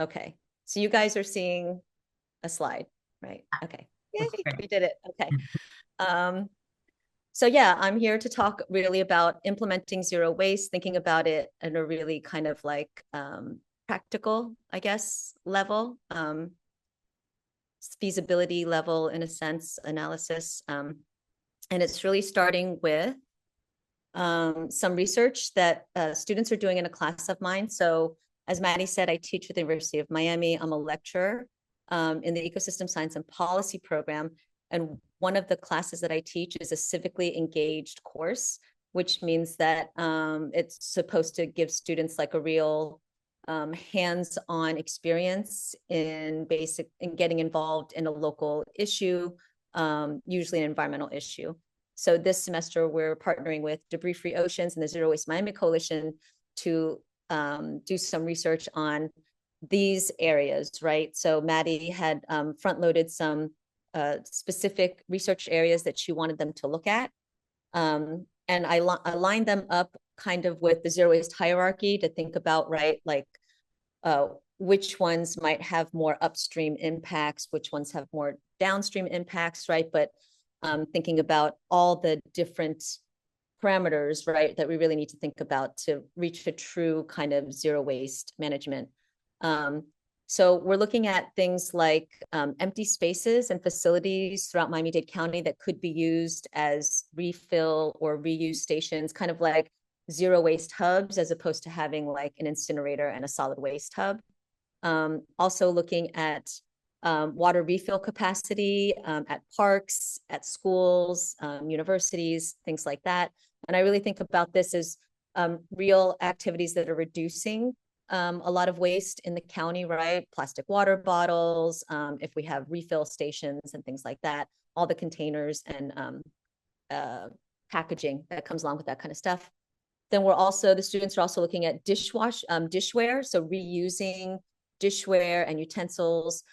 Okay. So you guys are seeing a slide, right? Okay. Yay, we did it. Okay. So yeah, I'm here to talk really about implementing zero waste, thinking about it at a really kind of like practical, I guess, level, feasibility level in a sense, analysis. And it's really starting with some research that students are doing in a class of mine. So as Maddie said, I teach at the University of Miami. I'm a lecturer in the Ecosystem Science and Policy program. And one of the classes that I teach is a civically engaged course, which means that it's supposed to give students like a real hands-on experience in getting involved in a local issue, usually an environmental issue. So this semester, we're partnering with Debris Free Oceans and the Zero Waste Miami Coalition to do some research on these areas, right? So Maddie had front-loaded some specific research areas that she wanted them to look at. And I lined them up kind of with the zero waste hierarchy to think about, right, like which ones might have more upstream impacts, which ones have more downstream impacts, right? But thinking about all the different parameters, right, that we really need to think about to reach a true kind of zero waste management. So we're looking at things like empty spaces and facilities throughout Miami-Dade County that could be used as refill or reuse stations, kind of like zero waste hubs, as opposed to having like an incinerator and a solid waste hub. Also looking at water refill capacity at parks, at schools, universities, things like that. And I really think about this as real activities that are reducing a lot of waste in the county, right? Plastic water bottles, if we have refill stations and things like that, all the containers and packaging that comes along with that kind of stuff. Then the students are also looking at dishware, so reusing dishware and utensils,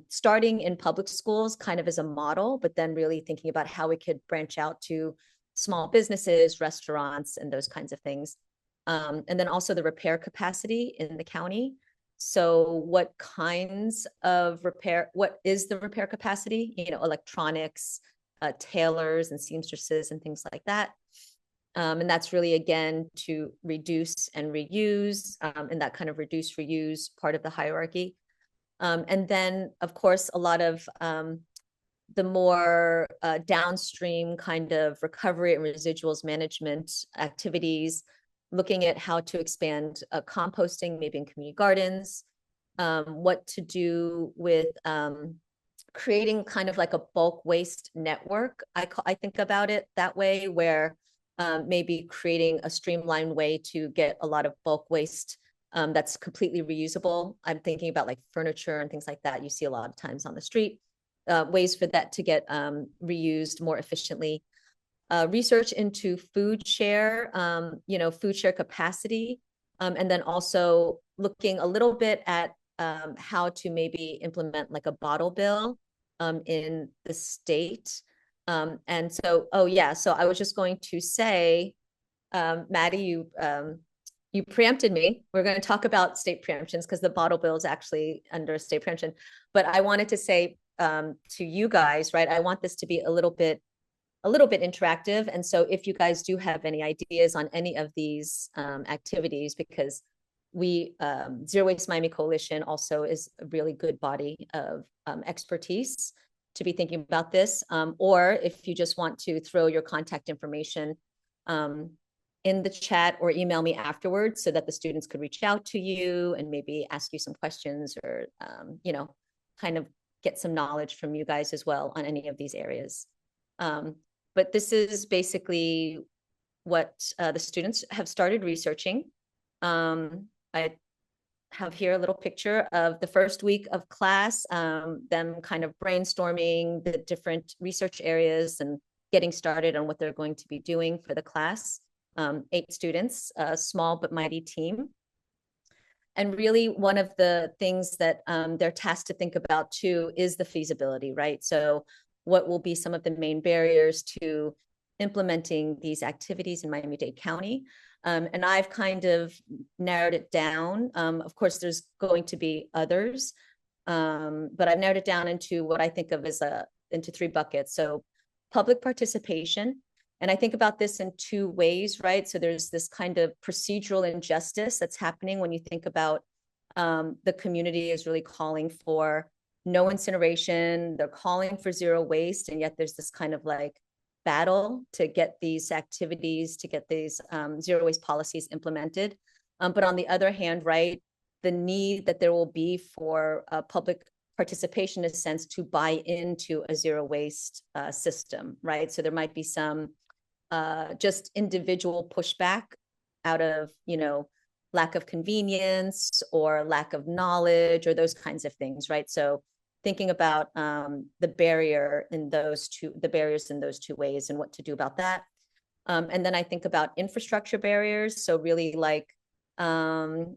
starting in public schools kind of as a model, but then really thinking about how we could branch out to small businesses, restaurants, and those kinds of things. And then also the repair capacity in the county. So what is the repair capacity? You know, electronics, tailors and seamstresses and things like that. And that's really, again, to reduce and reuse, and that kind of reduce, reuse part of the hierarchy. And then, of course, a lot of the more downstream kind of recovery and residuals management activities, looking at how to expand composting, maybe in community gardens, what to do with creating kind of like a bulk waste network. I think about it that way, where maybe creating a streamlined way to get a lot of bulk waste that's completely reusable. I'm thinking about like furniture and things like that. You see a lot of times on the street, ways for that to get reused more efficiently. Research into food share, food share capacity, and then also looking a little bit at how to maybe implement like a bottle bill in the state. And so, so I was just going to say, Maddie, you preempted me. We're going to talk about state preemptions because the bottle bill is actually under state preemption. But I wanted to say to you guys, right, I want this to be a little bit interactive. And so if you guys do have any ideas on any of these activities, because Zero Waste Miami Coalition also is a really good body of expertise to be thinking about this. Or if you just want to throw your contact information in the chat or email me afterwards so that the students could reach out to you and maybe ask you some questions or, kind of get some knowledge from you guys as well on any of these areas. But this is basically what the students have started researching. I have here a little picture of the first week of class, them kind of brainstorming the different research areas and getting started on what they're going to be doing for the class. 8 students, a small but mighty team. And really one of the things that they're tasked to think about too is the feasibility, right? So what will be some of the main barriers to implementing these activities in Miami-Dade County? And I've kind of narrowed it down. Of course, there's going to be others, but I've narrowed it down into what I think of as into three buckets. So public participation, and I think about this in two ways, right? So there's this kind of procedural injustice that's happening when you think about the community is really calling for no incineration, they're calling for zero waste, and yet there's this kind of like battle to get these activities, to get these zero waste policies implemented. But on the other hand, right, the need that there will be for public participation in a sense to buy into a zero waste system, right? So there might be some just individual pushback out of, lack of convenience or lack of knowledge or those kinds of things, right? So thinking about the barriers in those two ways and what to do about that. And then I think about infrastructure barriers. So really like how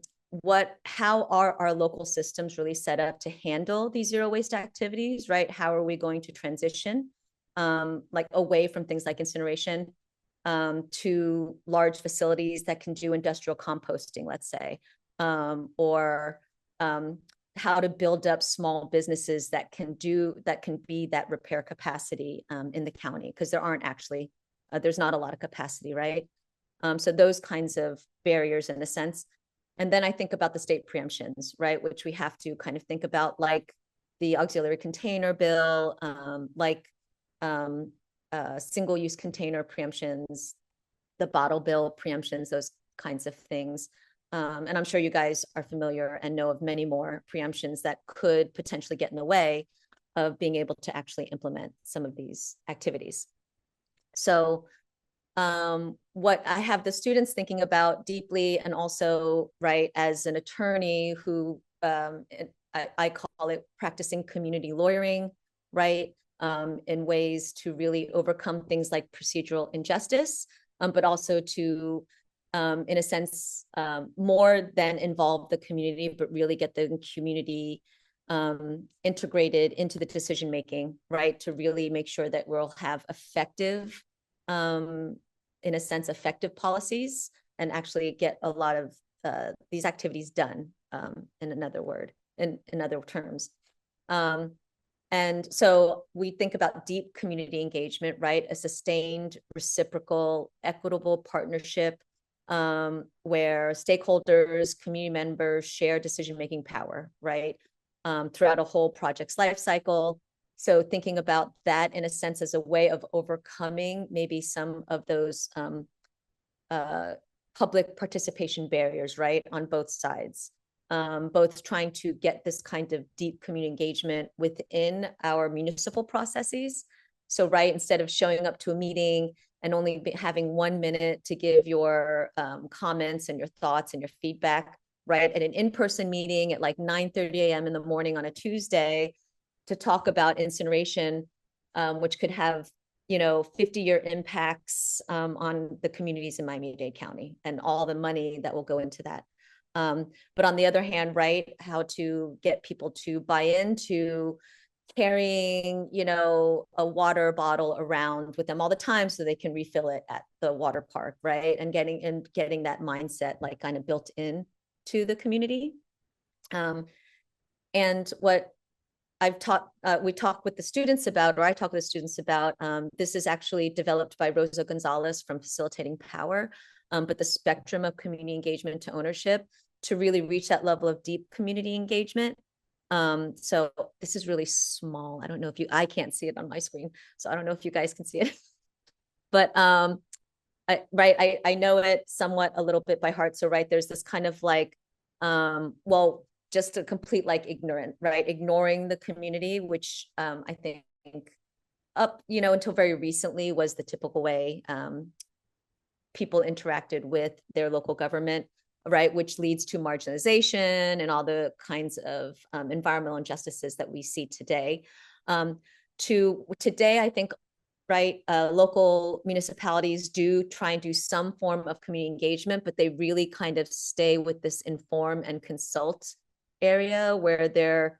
are our local systems really set up to handle these zero waste activities, right? How are we going to transition like away from things like incineration to large facilities that can do industrial composting, let's say, or how to build up small businesses that can be that repair capacity in the county, because there's not a lot of capacity, right? So those kinds of barriers in a sense. And then I think about the state preemptions, right, which we have to kind of think about, like the auxiliary container bill, single-use container preemptions, the bottle bill preemptions, those kinds of things. And I'm sure you guys are familiar and know of many more preemptions that could potentially get in the way of being able to actually implement some of these activities. So what I have the students thinking about deeply, and also, right, as an attorney who I call it practicing community lawyering, right? In ways to really overcome things like procedural injustice, but also to, in a sense, more than involve the community, but really get the community integrated into the decision making, right? To really make sure that we'll have effective, in a sense, effective policies, and actually get a lot of these activities done, in other terms. And so we think about deep community engagement, right? A sustained, reciprocal, equitable partnership where stakeholders, community members share decision-making power, right? Throughout a whole project's life cycle. So thinking about that in a sense as a way of overcoming maybe some of those public participation barriers, right, on both sides. Both trying to get this kind of deep community engagement within our municipal processes. So, right, instead of showing up to a meeting and only having 1 minute to give your comments and your thoughts and your feedback, right, at an in-person meeting at like 9:30 a.m. in the morning on a Tuesday to talk about incineration, which could have 50-year impacts on the communities in Miami-Dade County and all the money that will go into that. But on the other hand, right, how to get people to buy into carrying, a water bottle around with them all the time so they can refill it at the water park, right? And getting that mindset like kind of built in to the community. And what we talk with the students about, or I talk with the students about, this is actually developed by Rosa Gonzalez from Facilitating Power, but the spectrum of community engagement to ownership to really reach that level of deep community engagement. So this is really small. I don't know if I can't see it on my screen, so I don't know if you guys can see it. But I know it somewhat a little bit by heart. So right, there's this kind of like, just a complete like ignoring the community, which I think until very recently was the typical way people interacted with their local government, right, which leads to marginalization and all the kinds of environmental injustices that we see today. Today, I think, right, local municipalities do try and do some form of community engagement, but they really kind of stay with this inform and consult area where they're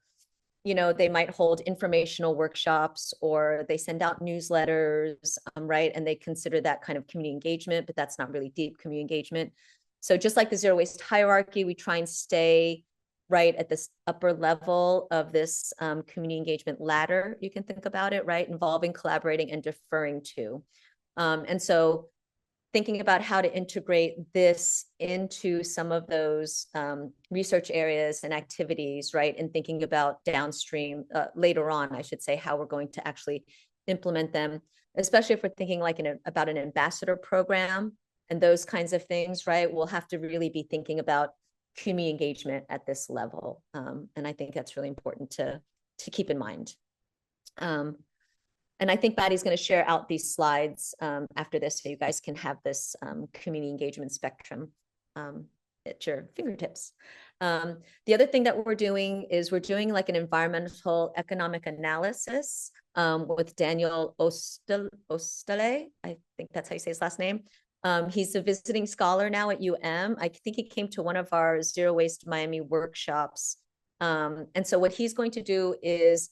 they might hold informational workshops or they send out newsletters, right? And they consider that kind of community engagement, but that's not really deep community engagement. So just like the zero waste hierarchy, we try and stay right at this upper level of this community engagement ladder, you can think about it, right? Involving, collaborating, and deferring to. And so thinking about how to integrate this into some of those research areas and activities, right? And thinking about downstream, later on, I should say, how we're going to actually implement them, especially if we're thinking like about an ambassador program and those kinds of things, right? We'll have to really be thinking about community engagement at this level. And I think that's really important to keep in mind. And I think Maddie's going to share out these slides after this so you guys can have this community engagement spectrum at your fingertips. The other thing that we're doing is we're doing like an environmental economic analysis with Daniel Ostale. I think that's how you say his last name. He's a visiting scholar now at UM. I think he came to one of our Zero Waste Miami workshops. And so what he's going to do is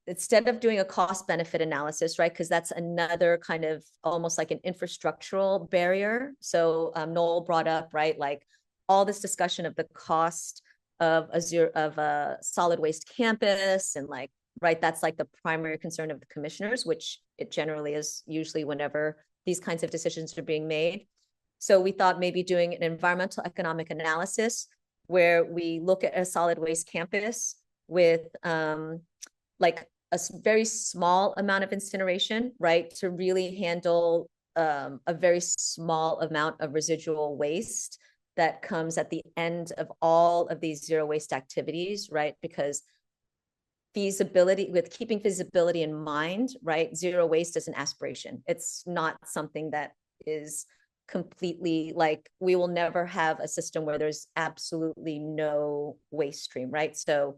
instead of doing a cost benefit analysis, right? Because that's another kind of almost like an infrastructural barrier. So Noel brought up, right? Like all this discussion of the cost of a solid waste campus and like, right? That's like the primary concern of the commissioners, which it generally is usually whenever these kinds of decisions are being made. So we thought maybe doing an environmental economic analysis where we look at a solid waste campus with like a very small amount of incineration, right, to really handle a very small amount of residual waste that comes at the end of all of these zero waste activities, right? Because feasibility, with keeping feasibility in mind, right, zero waste is an aspiration. It's not something that is completely like, we will never have a system where there's absolutely no waste stream, right? So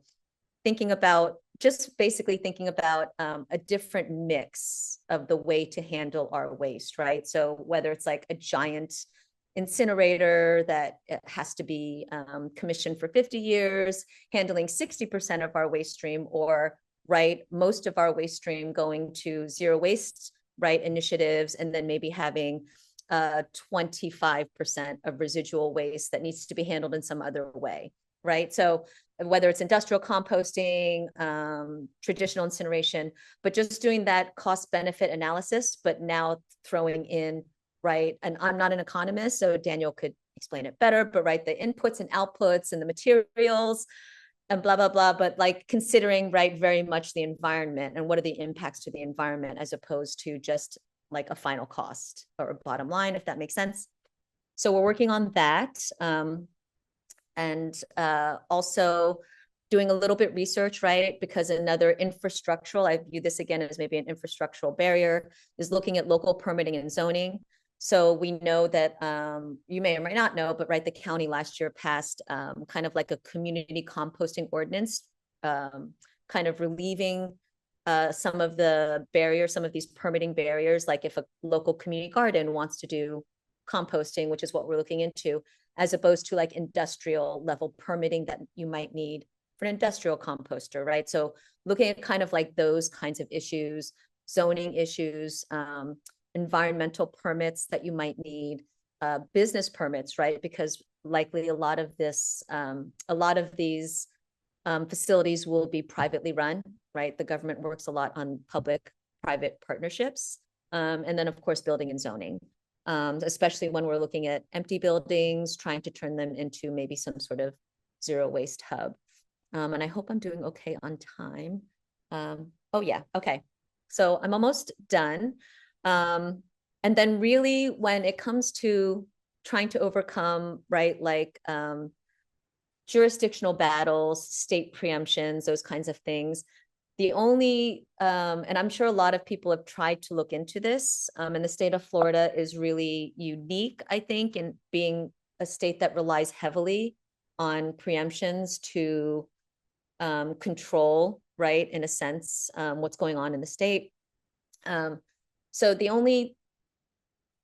thinking about just basically thinking about a different mix of the way to handle our waste, right? So whether it's like a giant incinerator that has to be commissioned for 50 years, handling 60% of our waste stream, or right, most of our waste stream going to zero waste, right, initiatives, and then maybe having 25% of residual waste that needs to be handled in some other way, right? So whether it's industrial composting, traditional incineration, but just doing that cost benefit analysis, but now throwing in, right, and I'm not an economist, so Daniel could explain it better, but right, the inputs and outputs and the materials and blah, blah, blah, but like considering, right, very much the environment and what are the impacts to the environment as opposed to just like a final cost or a bottom line, if that makes sense. So we're working on that. And also doing a little bit research, right? Because another infrastructural, I view this again as maybe an infrastructural barrier, is looking at local permitting and zoning. So we know that you may or may not know, but right, the county last year passed kind of like a community composting ordinance, kind of relieving some of the barriers, some of these permitting barriers, like if a local community garden wants to do composting, which is what we're looking into, as opposed to like industrial level permitting that you might need for an industrial composter, right? So looking at kind of like those kinds of issues, zoning issues, environmental permits that you might need, business permits, right? Because likely a lot of these facilities will be privately run, right? The government works a lot on public-private partnerships. And then of course, building and zoning. Especially when we're looking at empty buildings, trying to turn them into maybe some sort of zero waste hub. And I hope I'm doing okay on time. Oh yeah, okay. So I'm almost done. And then really when it comes to trying to overcome, right, like jurisdictional battles, state preemptions, those kinds of things, the only, and I'm sure a lot of people have tried to look into this, and the state of Florida is really unique, I think, in being a state that relies heavily on preemptions to control, right, in a sense, what's going on in the state. So the only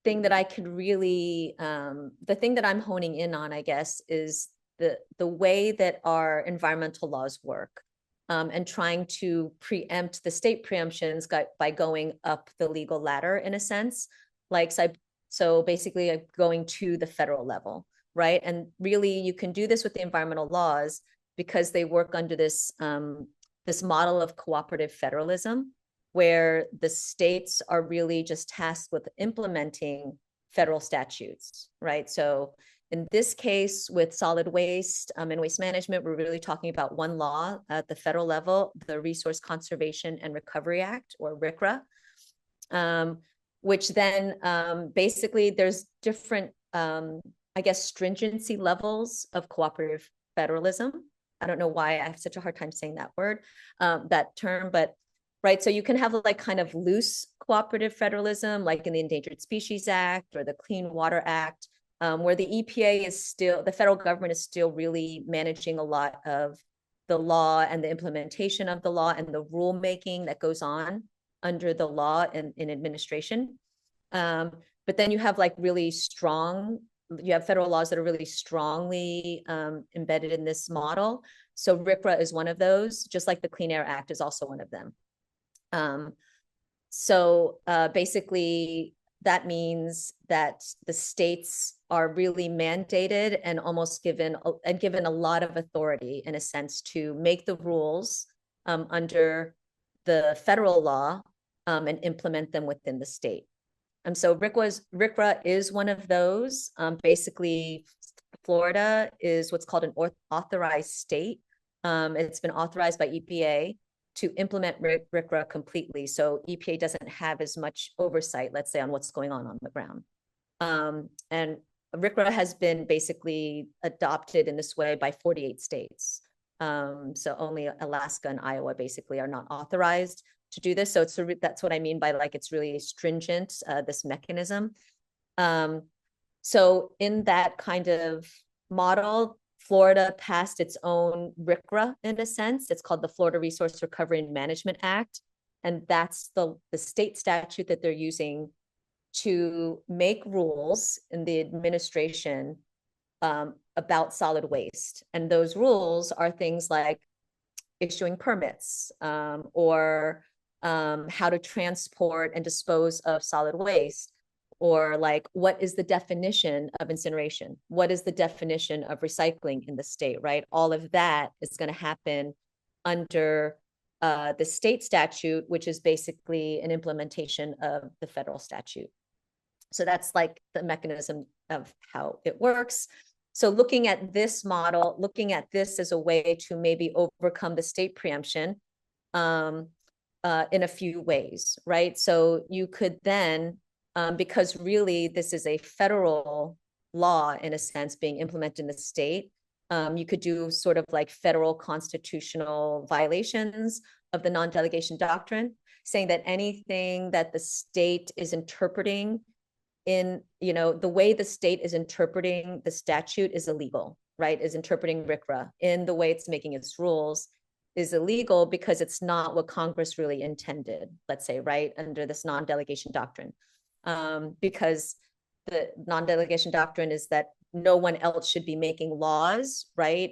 thing that I could really, the thing that I'm honing in on, I guess, is the way that our environmental laws work. and trying to preempt the state preemptions by going up the legal ladder in a sense, like so basically going to the federal level, right? And really, you can do this with the environmental laws because they work under this this model of cooperative federalism, where the states are really just tasked with implementing federal statutes, right? So in this case, with solid waste and waste management, we're really talking about one law at the federal level, the Resource Conservation and Recovery Act, or RCRA, which then basically there's different, I guess, stringency levels of cooperative federalism. I don't know why I have such a hard time saying that word, that term, but right. So you can have like kind of loose cooperative federalism, like in the Endangered Species Act or the Clean Water Act, where the EPA is still, the federal government is still really managing a lot of the law and the implementation of the law and the rulemaking that goes on under the law and in administration. But then you have like really strong, you have federal laws that are really strongly embedded in this model. So RCRA is one of those, just like the Clean Air Act is also one of them. So basically, that means that the states are really mandated and almost given a lot of authority, in a sense, to make the rules under the federal law and implement them within the state. So RCRA is one of those. Basically, Florida is what's called an authorized state. It's been authorized by EPA to implement RCRA completely. So EPA doesn't have as much oversight, let's say, on what's going on the ground. And RCRA has been basically adopted in this way by 48 states. So only Alaska and Iowa basically are not authorized to do this. So that's what I mean by like, it's really stringent, this mechanism. So in that kind of model, Florida passed its own RCRA in a sense. It's called the Florida Resource Recovery and Management Act. And that's the state statute that they're using to make rules in the administration about solid waste. And those rules are things like issuing permits or how to transport and dispose of solid waste, or like, what is the definition of incineration? What is the definition of recycling in the state, right? All of that is going to happen under the state statute, which is basically an implementation of the federal statute. So that's like the mechanism of how it works. So looking at this model, looking at this as a way to maybe overcome the state preemption in a few ways, right? So you could then, because really this is a federal law in a sense being implemented in the state, you could do sort of like federal constitutional violations of the non-delegation doctrine, saying that anything that the state is interpreting in, the way the state is interpreting the statute is illegal, right? Is interpreting RCRA in the way it's making its rules is illegal because it's not what Congress really intended, let's say, right? Under this non-delegation doctrine. Because the non-delegation doctrine is that no one else should be making laws, right?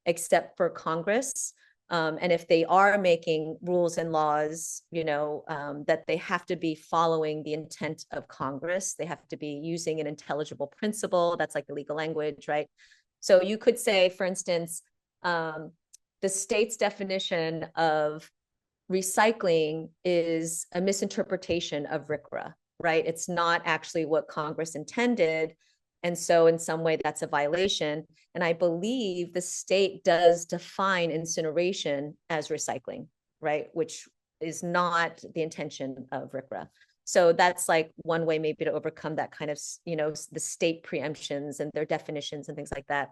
Except for Congress. And if they are making rules and laws, that they have to be following the intent of Congress. They have to be using an intelligible principle. That's like the legal language, right? So you could say, for instance, the state's definition of recycling is a misinterpretation of RCRA, right? It's not actually what Congress intended. And so in some way that's a violation. And I believe the state does define incineration as recycling, right? Which is not the intention of RCRA. So that's like one way maybe to overcome that kind of, the state preemptions and their definitions and things like that.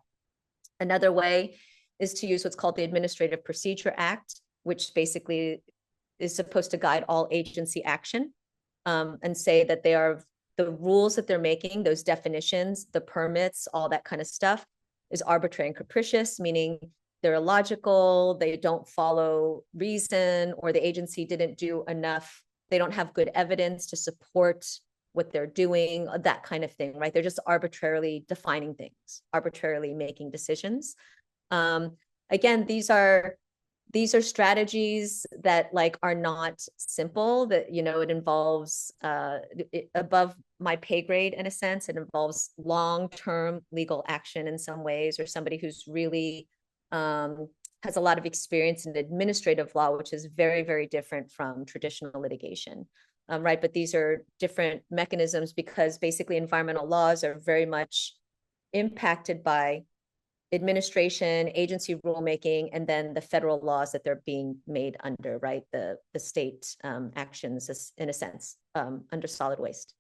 Another way is to use what's called the Administrative Procedure Act, which basically is supposed to guide all agency action, and say that they are the rules that they're making, those definitions, the permits, all that kind of stuff is arbitrary and capricious, meaning they're illogical, they don't follow reason, or the agency didn't do enough, they don't have good evidence to support what they're doing, that kind of thing, right? They're just arbitrarily defining things, arbitrarily making decisions. Again, these are these are strategies that like are not simple, that, you know, it involves above my pay grade in a sense. It involves long-term legal action in some ways, or somebody who's really has a lot of experience in administrative law, which is very, very different from traditional litigation. Right. But these are different mechanisms because basically environmental laws are very much impacted by administration, agency rulemaking, and then the federal laws that they're being made under, right? The state actions, in a sense, under solid waste.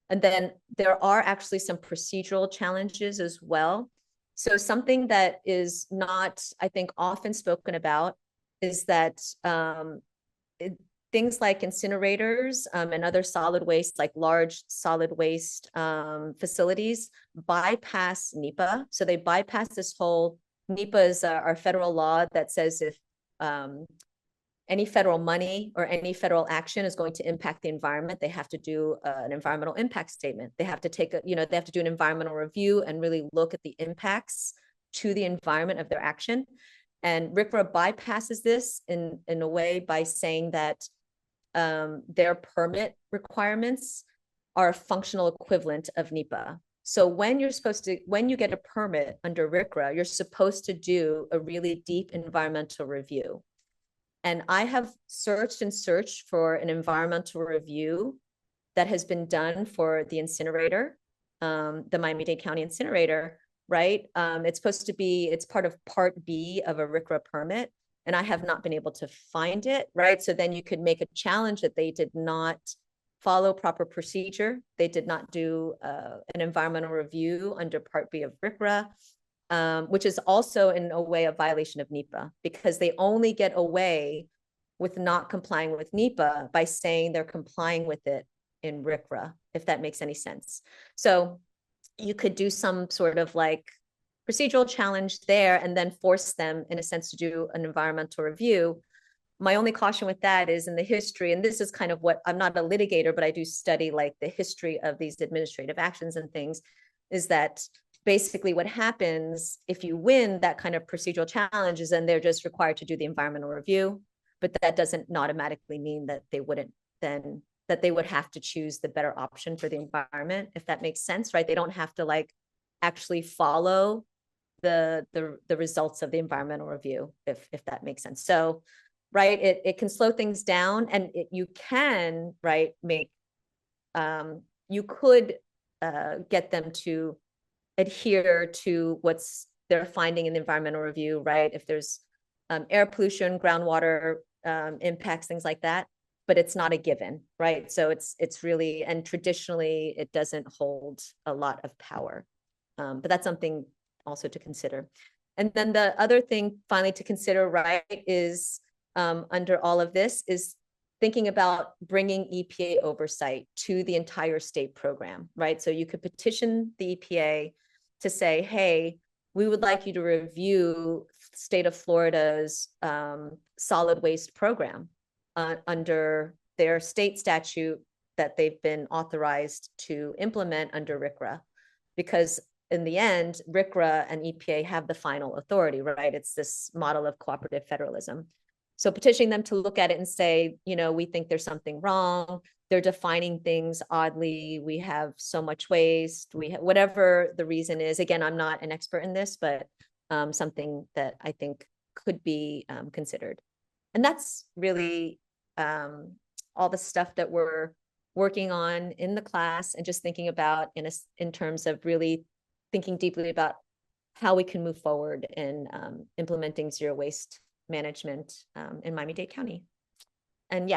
And then there are actually some procedural challenges as well. So something that is not, I think, often spoken about is that things like incinerators and other solid waste, like large solid waste facilities, bypass NEPA. So they bypass this whole, NEPA is our federal law that says if any federal money or any federal action is going to impact the environment, they have to do an environmental impact statement. They have to take a, you know, they have to do an environmental review and really look at the impacts to the environment of their action. And RCRA bypasses this in a way by saying that their permit requirements are a functional equivalent of NEPA. So when you're supposed to, when you get a permit under RCRA, you're supposed to do a really deep environmental review. And I have searched and searched for an environmental review that has been done for the incinerator, the Miami-Dade County incinerator, right? It's supposed to be, it's part of Part B of a RCRA permit, and I have not been able to find it, right? So then you could make a challenge that they did not follow proper procedure. They did not do an environmental review under Part B of RCRA. Which is also in a way a violation of NEPA, because they only get away with not complying with NEPA by saying they're complying with it in RCRA, if that makes any sense. So you could do some sort of like procedural challenge there and then force them in a sense to do an environmental review. My only caution with that is in the history, and this is kind of what, I'm not a litigator, but I do study like the history of these administrative actions and things, is that basically what happens if you win that kind of procedural challenge is then they're just required to do the environmental review, but that doesn't automatically mean that they wouldn't then, that they would have to choose the better option for the environment, if that makes sense, right? They don't have to like actually follow the results of the environmental review, if that makes sense. So, right, it can slow things down, and you can, right, make, you could get them to adhere to what's they're finding in the environmental review, right? If there's air pollution, groundwater impacts, things like that, but it's not a given, right? So it's really, and traditionally it doesn't hold a lot of power, but that's something also to consider. And then the other thing finally to consider, right, is under all of this is thinking about bringing EPA oversight to the entire state program, right? So you could petition the EPA to say, hey, we would like you to review state of Florida's solid waste program under their state statute that they've been authorized to implement under RCRA. Because in the end, RCRA and EPA have the final authority, right? It's this model of cooperative federalism. So petitioning them to look at it and say, you know, we think there's something wrong. They're defining things oddly. We have so much waste. We have whatever the reason is. Again, I'm not an expert in this, but something that I think could be considered. And that's really all the stuff that we're working on in the class, and just thinking about in terms of really thinking deeply about how we can move forward in implementing zero waste management in Miami-Dade County. And yeah,